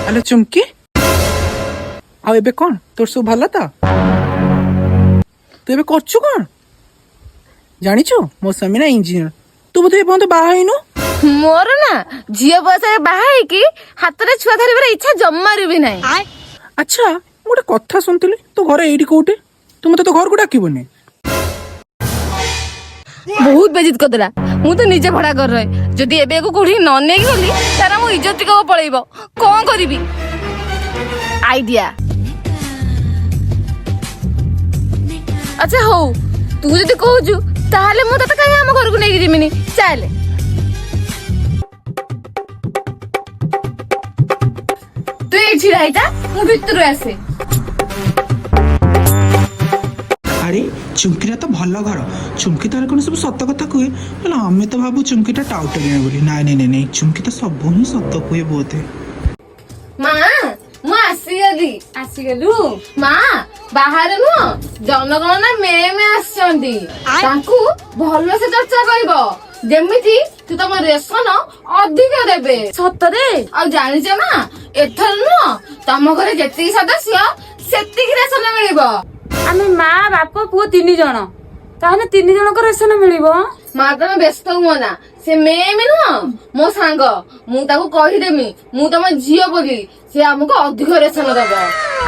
ଆଲୋ ଚୁମକି, ଆଉ ଏବେ କଣ ତୋର ସବୁ ଭଲ ତ? ତୁ ଏବେ କରୁଛୁ କଣ? ଜାଣିଛୁ ମୋ ସ୍ୱାମୀ ନା ଇଞ୍ଜିନିୟର। ତୁ ବୋଧେ ଏପର୍ଯ୍ୟନ୍ତ ବାହା ହେଇନୁ? ମୋର ନା ଝିଅ ବୟସରେ ବାହା ହେଇକି ହାତରେ ଛୁଆ ଧରିବାର ଇଚ୍ଛା ଜମାରୁ ବି ନାହିଁ। ଆଚ୍ଛା, ମୁଁ ଗୋଟେ କଥା ଶୁଣିଥିଲି ତୋ ଘର ଏଇଠି କୋଉଠି? ତୁ ମତେ ତୋ ଘରକୁ ଡାକିବୁନି? ବହୁତ ବେଜିତ କରିଦେଲା। ମୁଁ ତ ନିଜେ ଭଡା ଘର ରହେ। ଯଦି ଏବେ କୋଉଠି ନ ନେଇକି ଗଲି ତାର ମୋ ଇଜ୍ଜତ ଟିକେ ପଳେଇବ। କଣ କରିବି? ଆଇଡିଆ। ଆଚ୍ଛା ହଉ, ତୁ ଯଦି କହୁଛୁ ତାହେଲେ ମୁଁ ତତେ କାହିଁ ଆମ ଘରକୁ ନେଇକି ଯିବିନି। ଚାଲେ। ତୁ ଏଇଠି ଛିଡା ହେଇଥା, ମୁଁ ଭିତରୁ ଆସେ। ଆରେ ଚୁମକିଟା ତ ଭଲ ଘର। ଚୁମକି ତାର କଣ ସବୁ ସତ କଥା କୁହେ? ହେଲେ ଆମେ ତ ଭାବୁ ଚୁମକିଟା ଟାଉଟରିଆ ବୋଲି। ନାଇଁ ନାଇଁ ନାଇଁ ନାଇଁ, ଚୁମକି ତ ସବୁ ହିଁ ସତ କୁହେ ବୋଧେ। ମା, ମୁଁ ଆସିଗଲି। ଆସିଗଲୁ? ମା, ବାହାରେ ନୁହଁ ଜନଗଣନା ମେମ୍ ଆସିଛନ୍ତି। ତାଙ୍କୁ ଭଲସେ ଚର୍ଚ୍ଚା କରିବ, ଯେମିତି ତୁ ତମ ରେଶନ ଅଧିକ ଦେବେ। ସତରେ? ଆଉ ଜାଣିଛ ନା, ଏଥର ନୁହଁ ତମ ଘରେ ଯେତିକି ସଦସ୍ୟ ସେତିକି ରେଶନ ମିଳିବ। ଆମେ ମା, ବାପ, ପୁଅ 3 ଜଣ। ତାହେଲେ 3 ଜଣଙ୍କ ରେଶନ ମିଳିବ? ମା ତମେ ବ୍ୟସ୍ତ ହୁଅ ନା, ସେ ମେମ୍ ନୁହଁ ମୋ ସାଙ୍ଗ। ମୁଁ ତାକୁ କହିଦେମି ମୁଁ ତମ ଝିଅ ବୋଲି, ସେ ଆମକୁ ଅଧିକ ରେଶନ ଦବ।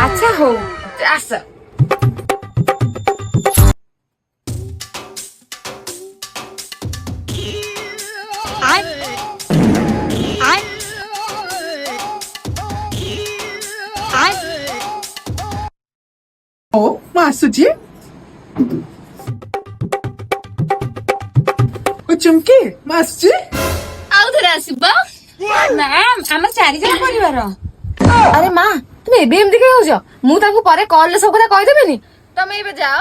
ଆଚ୍ଛା ହଉ, ଆସ। ଓ ମୁଁ ଆସୁଛି। ଓ ଚୁମକି, ମୁଁ ଆସୁଛି। ଆଉ ଥରେ ଆସିବ? ମ୍ୟାମ୍ ଆମର 4 ଜଣ ପରିବାର। ଆରେ ମା, ତୁମେ ଏବେ ଏମିତି କାଇଁ ହଉଛ? ମୁଁ ତାଙ୍କୁ ପରେ କଲରେ ସବୁ କଥା କହିଦେବିନି। ତମେ ଏବେ ଯାଅ।